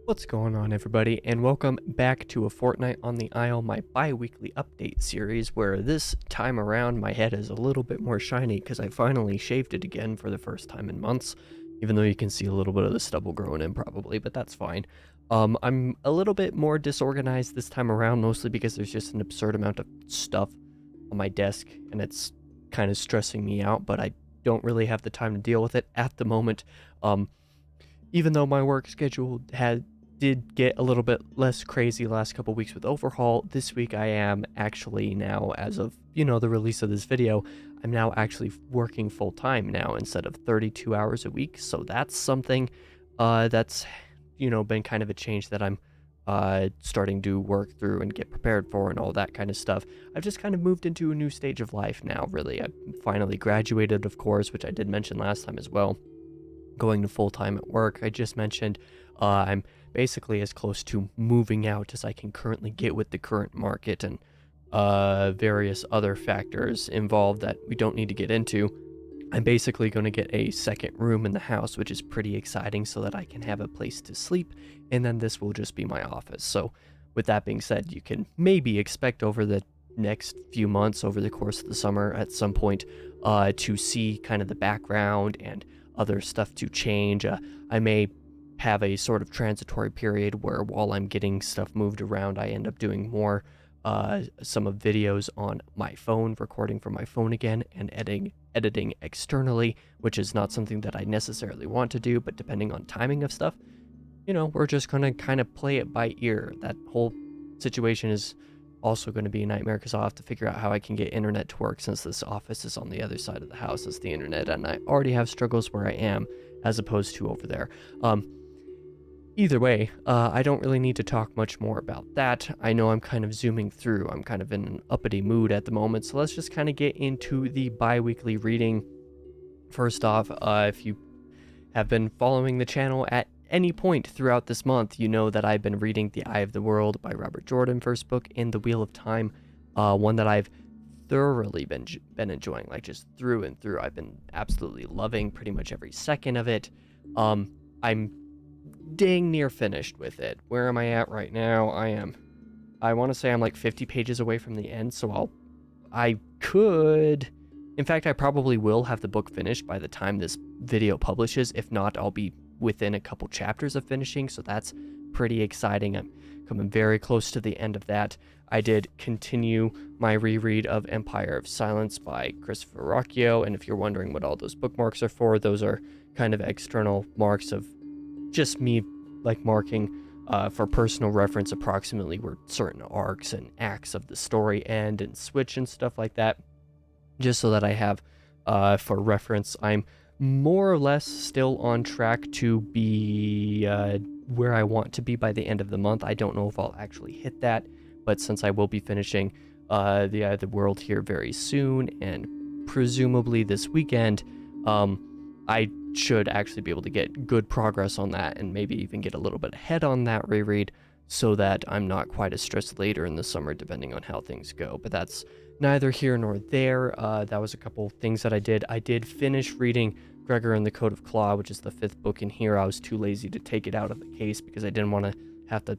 What's going on, everybody, and welcome back to a Fortnight on the Isle, my bi-weekly update series, where this time around my head is a little bit more shiny because I finally shaved it again for the first time in months, even though you can see a little bit of the stubble growing in probably, but that's fine. I'm a little bit more disorganized this time around, mostly because there's just an absurd amount of stuff on my desk, and it's kind of stressing me out, but I don't really have the time to deal with it at the moment. Even though my work schedule did get a little bit less crazy last couple weeks with overhaul, this week I am actually now, as of the release of this video, I'm now actually working full-time now instead of 32 hours a week. So that's something that's been kind of a change that I'm starting to work through and get prepared for and all that kind of stuff. I've just kind of moved into a new stage of life now, really. I finally graduated, of course, which I did mention last time as well, going to full-time at work. I just mentioned I'm basically as close to moving out as I can currently get with the current market and various other factors involved that we don't need to get into. I'm basically going to get a second room in the house, which is pretty exciting, so that I can have a place to sleep, and then this will just be my office. So with that being said, you can maybe expect over the next few months, over the course of the summer at some point, to see kind of the background and other stuff to change. I may have a sort of transitory period where while I'm getting stuff moved around, I end up doing more some of videos on my phone, recording from my phone again, and editing externally, which is not something that I necessarily want to do, but depending on timing of stuff, we're just gonna kind of play it by ear. That whole situation is also going to be a nightmare because I'll have to figure out how I can get internet to work, since this office is on the other side of the house as the internet, and I already have struggles where I am as opposed to over there. Either way, I don't really need to talk much more about that. I know I'm kind of zooming through. I'm kind of in an uppity mood at the moment, so let's just kind of get into the bi-weekly reading. First off, if you have been following the channel at any point throughout this month, you know that I've been reading The Eye of the World by Robert Jordan, first book in The Wheel of Time, one that I've thoroughly been enjoying, like just through and through. I've been absolutely loving pretty much every second of it. I'm dang near finished with it. Where am I at right now? I want to say I'm like 50 pages away from the end, so I could, in fact, I probably will have the book finished by the time this video publishes. If not, I'll be within a couple chapters of finishing, so that's pretty exciting. I'm coming very close to the end of that. I did continue my reread of Empire of Silence by Christopher Verrocchio, and if you're wondering what all those bookmarks are for, those are kind of external marks of just me, like marking for personal reference approximately where certain arcs and acts of the story end and switch and stuff like that, just so that I have for reference. I'm more or less still on track to be where I want to be by the end of the month. I don't know if I'll actually hit that, but since I will be finishing The Eye of the World here very soon, and presumably this weekend, I should actually be able to get good progress on that and maybe even get a little bit ahead on that reread, so that I'm not quite as stressed later in the summer depending on how things go. But that's neither here nor there. That was a couple things that I did. I did finish reading Gregor and the Code of Claw, which is the 5th book in here. I was too lazy to take it out of the case because I didn't want to have to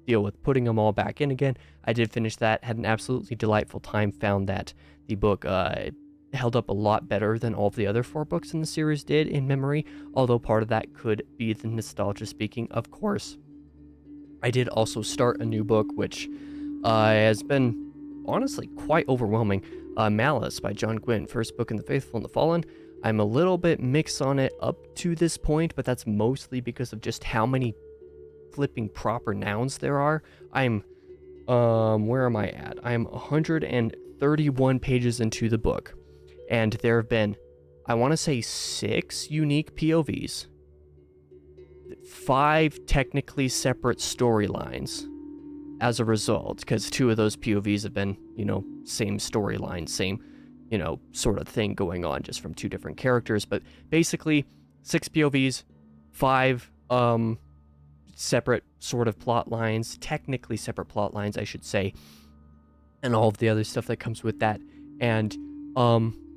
deal with putting them all back in again. I did finish that, had an absolutely delightful time, found that the book held up a lot better than all of the other 4 books in the series did in memory, although part of that could be the nostalgia speaking, of course. I did also start a new book, which has been honestly quite overwhelming. Malice by John Gwynne, first book in the Faithful and the Fallen. I'm a little bit mixed on it up to this point, but that's mostly because of just how many flipping proper nouns there are. I'm where am I at? I'm 131 pages into the book, and there have been, I want to say, 6 unique POVs, 5 technically separate storylines as a result, because 2 of those POVs have been, same storyline, same, sort of thing going on, just from 2 different characters. But basically, 6 POVs, 5 separate sort of plot lines, technically separate plot lines, I should say, and all of the other stuff that comes with that. And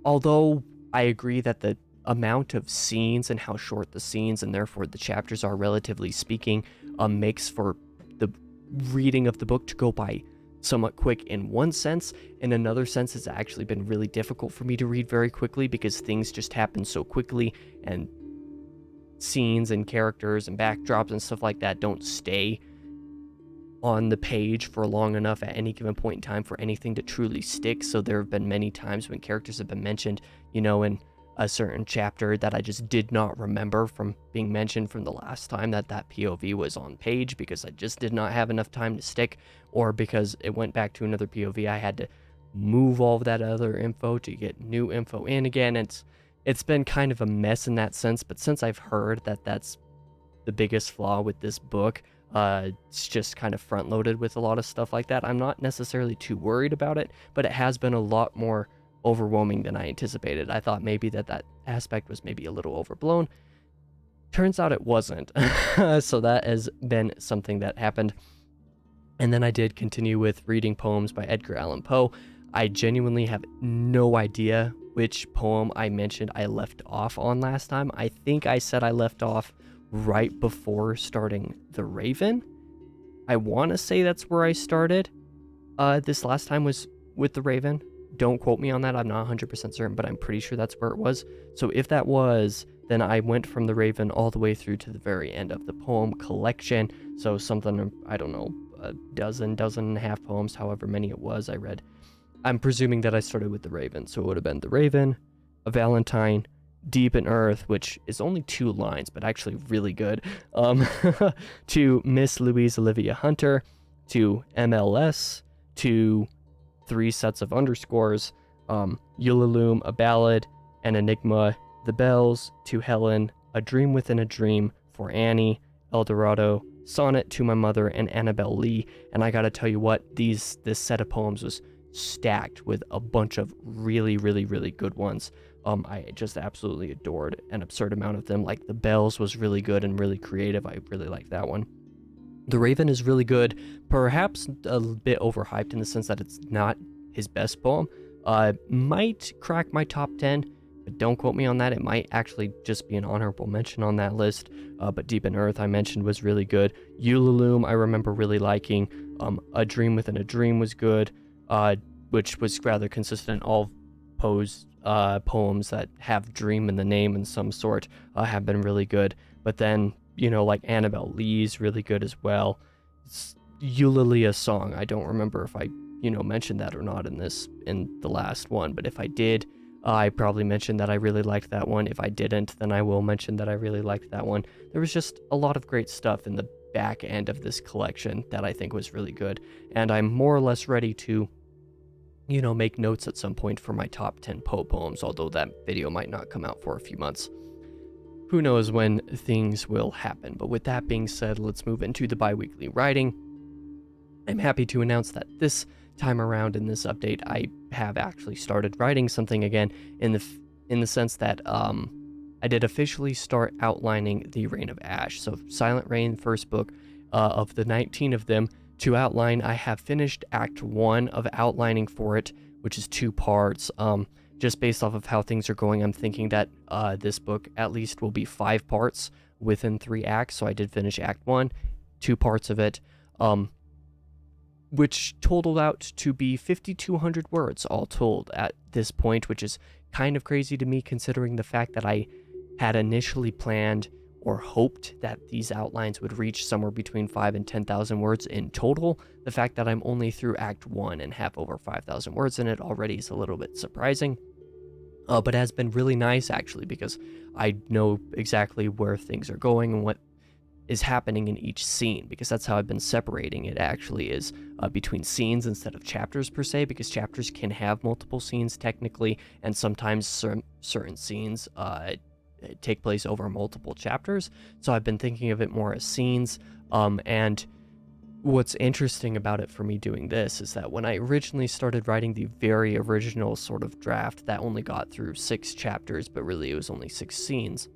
although I agree that the amount of scenes and how short the scenes and therefore the chapters are, relatively speaking, makes for the reading of the book to go by somewhat quick in one sense. In another sense, it's actually been really difficult for me to read very quickly because things just happen so quickly, and scenes and characters and backdrops and stuff like that don't stay on the page for long enough at any given point in time for anything to truly stick. So there have been many times when characters have been mentioned, in a certain chapter that I just did not remember from being mentioned from the last time that POV was on page, because I just did not have enough time to stick, or because it went back to another POV. I had to move all of that other info to get new info in again. It's been kind of a mess in that sense, but since I've heard that that's the biggest flaw with this book, it's just kind of front loaded with a lot of stuff like that, I'm not necessarily too worried about it, but it has been a lot more overwhelming than I anticipated. I thought maybe that aspect was maybe a little overblown. Turns out it wasn't. So that has been something that happened. And then I did continue with reading poems by Edgar Allan Poe. I genuinely have no idea which poem I mentioned I left off on last time. I think I said I left off right before starting The Raven. I want to say that's where I started. This last time was with The Raven. Don't quote me on that. I'm not 100% certain, but I'm pretty sure that's where it was. So if that was, then I went from The Raven all the way through to the very end of the poem collection. So something, I don't know, a dozen and a half poems, however many it was I read. I'm presuming that I started with The Raven. So it would have been The Raven, A Valentine, Deep in Earth, which is only 2 lines, but actually really good, to Miss Louise Olivia Hunter, to MLS, to 3 sets of underscores, Ulalume, A Ballad, an Enigma, The Bells, to Helen, A Dream Within a Dream, for Annie, El Dorado, Sonnet to My Mother, and Annabelle Lee. And I gotta tell you what, this set of poems was stacked with a bunch of really, really, really good ones. I just absolutely adored an absurd amount of them. Like The Bells was really good and really creative. I really like that one. The Raven is really good, perhaps a bit overhyped in the sense that it's not his best poem. Might crack my top 10, but don't quote me on that. It might actually just be an honorable mention on that list. But Deep in Earth, I mentioned, was really good. Ulalume, I remember really liking. A Dream Within a Dream was good, which was rather consistent. All Poe's poems that have dream in the name in some sort have been really good. But then, like Annabelle Lee's really good as well. It's Eulalia Song. I don't remember if I, mentioned that or not in the last one, but if I did, I probably mentioned that I really liked that one. If I didn't, then I will mention that I really liked that one. There was just a lot of great stuff in the back end of this collection that I think was really good, and I'm more or less ready to make notes at some point for my top 10 Poe poems, although that video might not come out for a few months. Who knows when things will happen. But with that being said, let's move into the bi-weekly writing. I'm happy to announce that this time around in this update, I have actually started writing something again, in the sense that I did officially start outlining the Reign of Ash. So Silent Reign, first book of the 19 of them, to outline. I have finished Act 1 of outlining for it, which is 2 parts. Just based off of how things are going, I'm thinking that this book at least will be 5 parts within 3 acts. So I did finish Act 1, 2 parts of it, which totaled out to be 5,200 words all told at this point, which is kind of crazy to me considering the fact that I had initially planned or hoped that these outlines would reach somewhere between 5,000 and 10,000 words in total. The fact that I'm only through Act 1 and have over 5,000 words in it already is a little bit surprising. But has been really nice, actually, because I know exactly where things are going and what is happening in each scene, because that's how I've been separating it, actually, is between scenes instead of chapters per se, because chapters can have multiple scenes technically, and sometimes certain scenes take place over multiple chapters. So I've been thinking of it more as scenes, and what's interesting about it for me doing this is that when I originally started writing the very original sort of draft that only got through 6 chapters, but really it was only 6 scenes,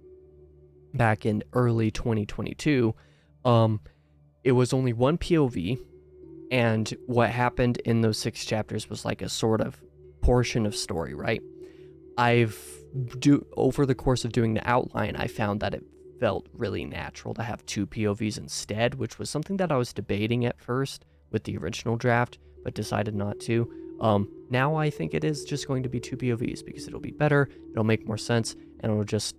back in early 2022, it was only 1 POV, and what happened in those 6 chapters was like a sort of portion of story, right? I've over the course of doing the outline, I found that it felt really natural to have two POVs instead, which was something that I was debating at first with the original draft, but decided not to. Now I think it is just going to be two POVs because it'll be better, it'll make more sense, and it'll just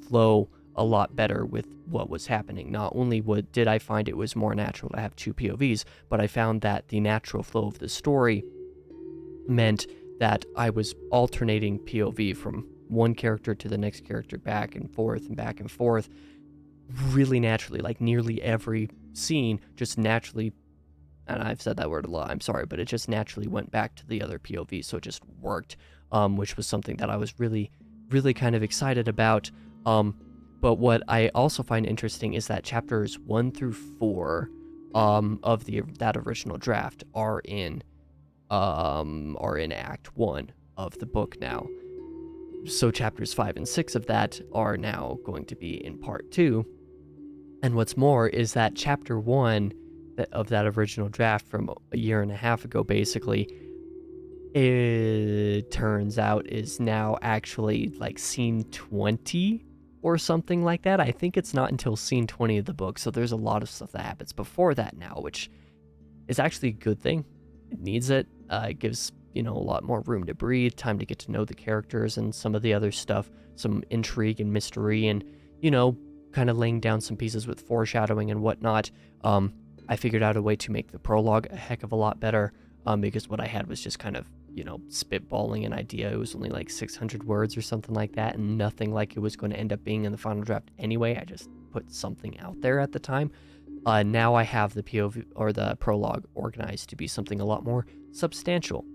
flow a lot better with what was happening. Not only did I find it was more natural to have two POVs, but I found that the natural flow of the story meant that I was alternating POV from one character to the next character back and forth really naturally. Like nearly every scene just naturally, and I've said that word a lot, I'm sorry, but it just naturally went back to the other POV, so it just worked, which was something that I was really kind of excited about. But what I also find interesting is that chapters 1 through 4 of that original draft are in Act 1 of the book now. So chapters 5 and 6 of that are now going to be in part 2. And what's more is that chapter 1 of that original draft from a year and a half ago, basically, it turns out is now actually like scene 20 or something like that. I think it's not until scene 20 of the book, so there's a lot of stuff that happens before that now, which is actually a good thing. It needs it. It gives, a lot more room to breathe, time to get to know the characters and some of the other stuff, some intrigue and mystery, and, kind of laying down some pieces with foreshadowing and whatnot. I figured out a way to make the prologue a heck of a lot better, because what I had was just kind of, spitballing an idea. It was only like 600 words or something like that, and nothing like it was going to end up being in the final draft anyway. I just put something out there at the time. Now I have the POV or the prologue organized to be something a lot more substantial.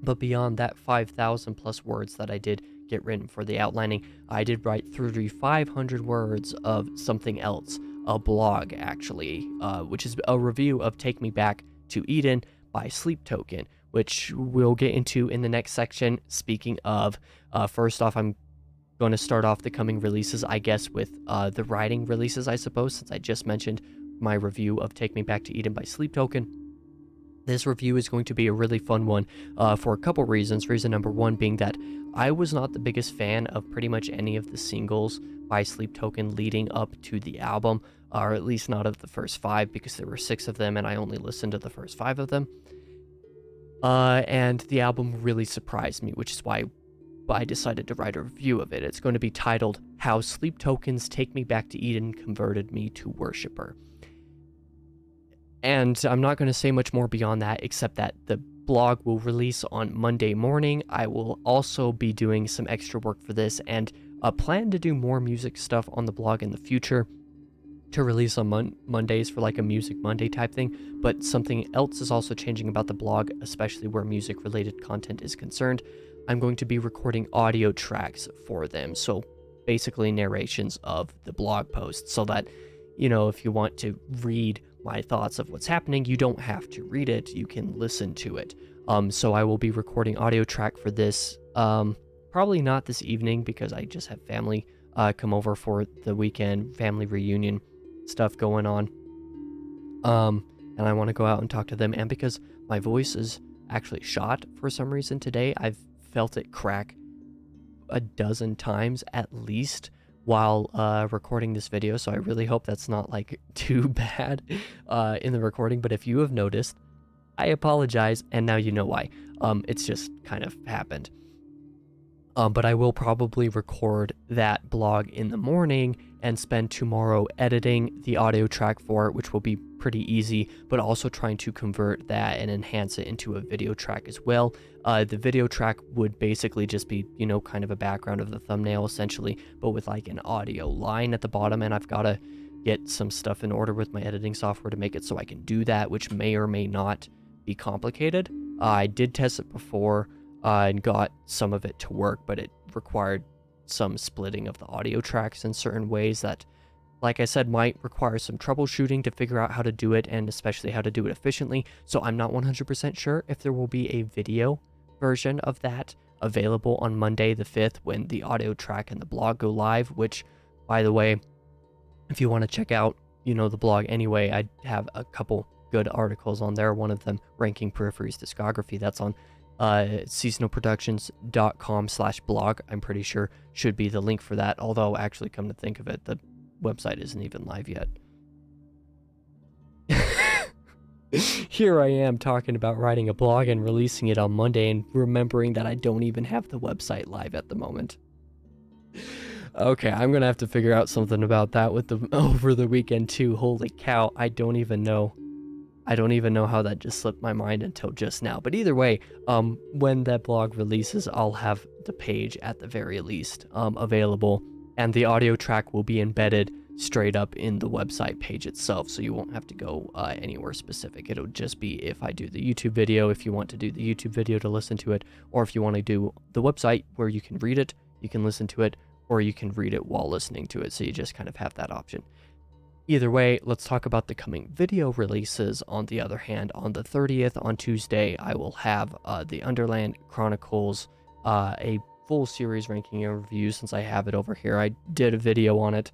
But beyond that 5,000 plus words that I did get written for the outlining, I did write 3,500 words of something else, a blog actually, which is a review of Take Me Back to Eden by Sleep Token, which we'll get into in the next section. Speaking of, first off, I'm going to start off the coming releases, I guess, with the writing releases, I suppose, since I just mentioned my review of Take Me Back to Eden by Sleep Token. This review is going to be a really fun one for a couple reasons. Reason number one being that I was not the biggest fan of pretty much any of the singles by Sleep Token leading up to the album, or at least not of the first 5, because there were 6 of them and I only listened to the first 5 of them. And the album really surprised me, which is why I decided to write a review of it. It's going to be titled How Sleep Token's Take Me Back to Eden Converted Me to Worshipper. And I'm not going to say much more beyond that, except that the blog will release on Monday morning. I will also be doing some extra work for this and plan to do more music stuff on the blog in the future to release on Mondays for like a Music Monday type thing. But something else is also changing about the blog, especially where music related content is concerned. I'm going to be recording audio tracks for them. So basically narrations of the blog post, so that, if you want to read my thoughts of what's happening, you don't have to read it, you can listen to it. So I will be recording audio track for this, probably not this evening because I just have family come over for the weekend, family reunion stuff going on. And I want to go out and talk to them, and because my voice is actually shot for some reason today, I've felt it crack a dozen times at least while recording this video, so I really hope that's not like too bad in the recording. But if you have noticed, I apologize, and now you know why. It's just kind of happened. But I will probably record that blog in the morning and spend tomorrow editing the audio track for it, which will be pretty easy, but also trying to convert that and enhance it into a video track as well. The video track would basically just be, kind of a background of the thumbnail essentially, but with like an audio line at the bottom, and I've got to get some stuff in order with my editing software to make it so I can do that, which may or may not be complicated. I did test it before and got some of it to work, but it required some splitting of the audio tracks in certain ways that, like I said, might require some troubleshooting to figure out how to do it, and especially how to do it efficiently. So I'm not 100% sure if there will be a video version of that available on Monday the 5th when the audio track and the blog go live, which, by the way, if you want to check out, the blog anyway, I have a couple good articles on there. One of them ranking Periphery's discography. That's on seasonalproductions.com/blog, I'm pretty sure, should be the link for that. Although, actually, come to think of it, the website isn't even live yet. Here I am talking about writing a blog and releasing it on Monday and remembering that I don't even have the website live at the moment. Okay, I'm gonna have to figure out something about that with the over the weekend too. Holy cow, I don't even know how that just slipped my mind until just now. But either way, when that blog releases, I'll have the page at the very least available, and the audio track will be embedded straight up in the website page itself, so you won't have to go anywhere specific. It'll just be if I do the YouTube video, if you want to do the YouTube video to listen to it, or if you want to do the website where you can read it, you can listen to it, or you can read it while listening to it, so you just kind of have that option. Either way, let's talk about the coming video releases. On the other hand, on the 30th, on Tuesday, I will have the Underland Chronicles, a full series ranking and review since I have it over here. I did a video on it,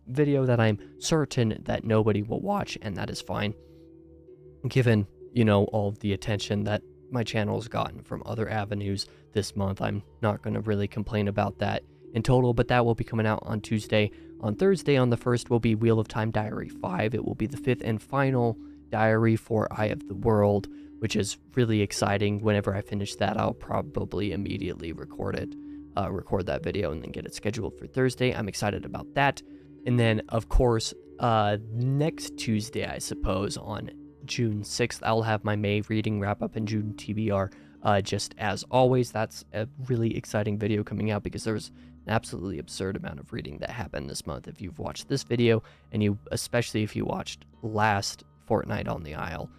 video that I'm certain that nobody will watch, and that is fine, given, all of the attention that my channel's gotten from other avenues this month. I'm not going to really complain about that in total, but that will be coming out on Tuesday. On Thursday, on the 1st, will be Wheel of Time Diary 5. It will be the 5th and final diary for Eye of the World, which is really exciting. Whenever I finish that, I'll probably immediately record that video and then get it scheduled for Thursday. I'm excited about that. And then, of course, next Tuesday, I suppose, on June 6th, I'll have my May reading wrap-up and June TBR. Just as always, that's a really exciting video coming out because there was an absolutely absurd amount of reading that happened this month. If you've watched this video, and especially if you watched last Fortnight on the Isle,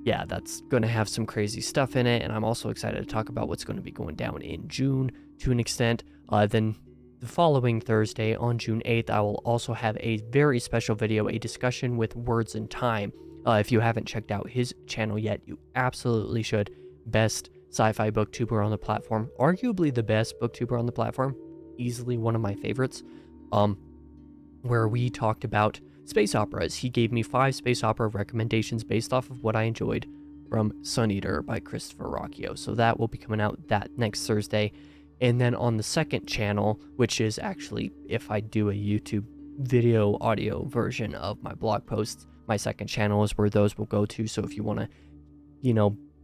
yeah, that's going to have some crazy stuff in it. And I'm also excited to talk about what's going to be going down in June to an extent. Then the following Thursday, on June 8th, I will also have a very special video, a discussion with Words in Time. If you haven't checked out his channel yet, you absolutely should. Best sci-fi booktuber on the platform, arguably the best booktuber on the platform, easily one of my favorites, where we talked about space operas. He gave me 5 space opera recommendations based off of what I enjoyed from Sun Eater by Christopher Rocchio. So that will be coming out that next Thursday. And then on the second channel, which is actually, if I do a YouTube video audio version of my blog posts, my second channel is where those will go to. So if you want to,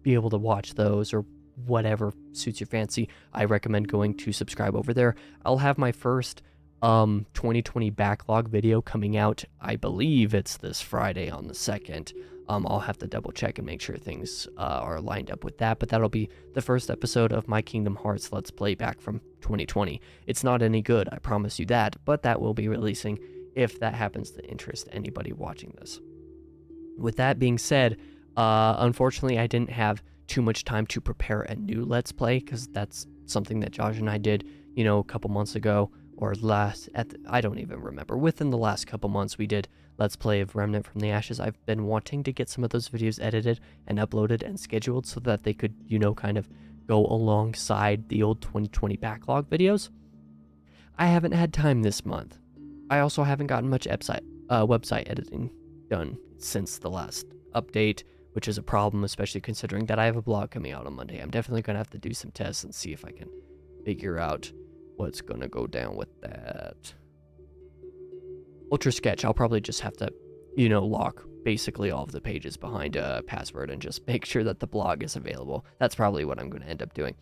be able to watch those or whatever suits your fancy, I recommend going to subscribe over there. I'll have my first 2020 backlog video coming out. I believe it's this Friday on the 2nd. I'll have to double check and make sure things are lined up with that, but that'll be the first episode of my Kingdom Hearts Let's Play back from 2020. It's not any good, I promise you that, but that will be releasing if that happens to interest anybody watching this. With that being said, unfortunately, I didn't have too much time to prepare a new Let's Play, because that's something that Josh and I did, a couple months ago, or I don't even remember. Within the last couple months, we did Let's Play of Remnant from the Ashes. I've been wanting to get some of those videos edited and uploaded and scheduled so that they could, kind of go alongside the old 2020 backlog videos. I haven't had time this month. I also haven't gotten much website editing done since the last update, which is a problem, especially considering that I have a blog coming out on Monday. I'm definitely going to have to do some tests and see if I can figure out what's going to go down with that. Ultra Sketch, I'll probably just have to, lock basically all of the pages behind a password and just make sure that the blog is available. That's probably what I'm going to end up doing.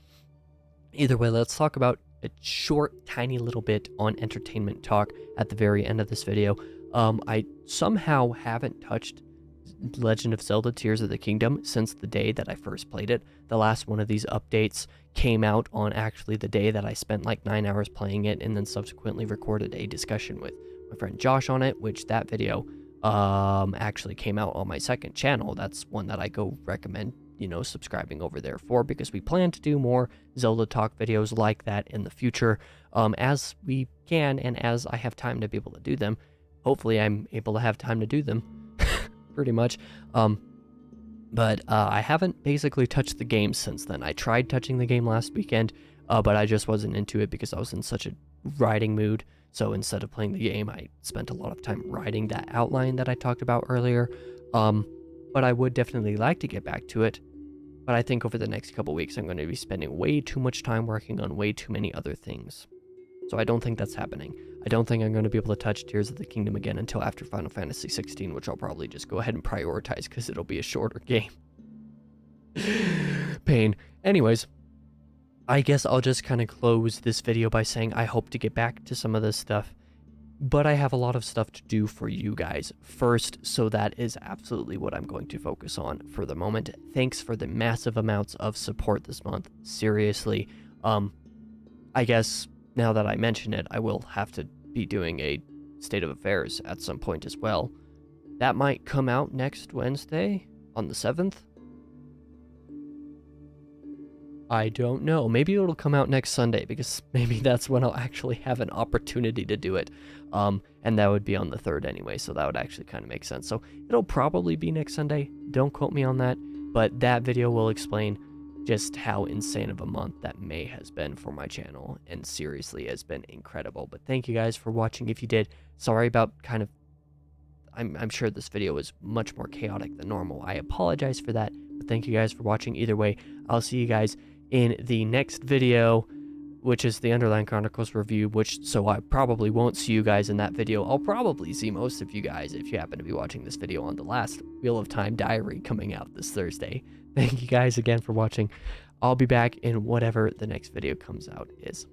Either way, let's talk about a short, tiny little bit on entertainment talk at the very end of this video. I somehow haven't touched Legend of Zelda Tears of the Kingdom since the day that I first played it. The last one of these updates came out on actually the day that I spent like 9 hours playing it, and then subsequently recorded a discussion with my friend Josh on it, which that video actually came out on my second channel. That's one that I go recommend, subscribing over there for, because we plan to do more Zelda talk videos like that in the future, as we can, and as I have time to be able to do them. Hopefully I'm able to have time to do them. Pretty much. But I haven't basically touched the game since then. I tried touching the game last weekend, but I just wasn't into it because I was in such a writing mood. So instead of playing the game, I spent a lot of time writing that outline that I talked about earlier. But I would definitely like to get back to it. But I think over the next couple weeks, I'm going to be spending way too much time working on way too many other things. So I don't think that's happening. I don't think I'm going to be able to touch Tears of the Kingdom again until after Final Fantasy 16, which I'll probably just go ahead and prioritize because it'll be a shorter game. Pain. Anyways, I guess I'll just kind of close this video by saying I hope to get back to some of this stuff, but I have a lot of stuff to do for you guys first, so that is absolutely what I'm going to focus on for the moment. Thanks for the massive amounts of support this month. Seriously, I guess now that I mention it, I will have to be doing a State of Affairs at some point as well. That might come out next Wednesday on the 7th. I don't know. Maybe it'll come out next Sunday, because maybe that's when I'll actually have an opportunity to do it. And that would be on the 3rd anyway, so that would actually kind of make sense. So it'll probably be next Sunday. Don't quote me on that, but that video will explain just how insane of a month that May has been for my channel, and seriously has been incredible. But thank you guys for watching if you did. Sorry about kind of, I'm sure this video was much more chaotic than normal. I apologize for that, but thank you guys for watching either way. I'll see you guys in the next video, which is the Underland Chronicles review, so I probably won't see you guys in that video. I'll probably see most of you guys if you happen to be watching this video on the last Wheel of Time diary coming out this Thursday. Thank you guys again for watching. I'll be back in whatever the next video comes out is.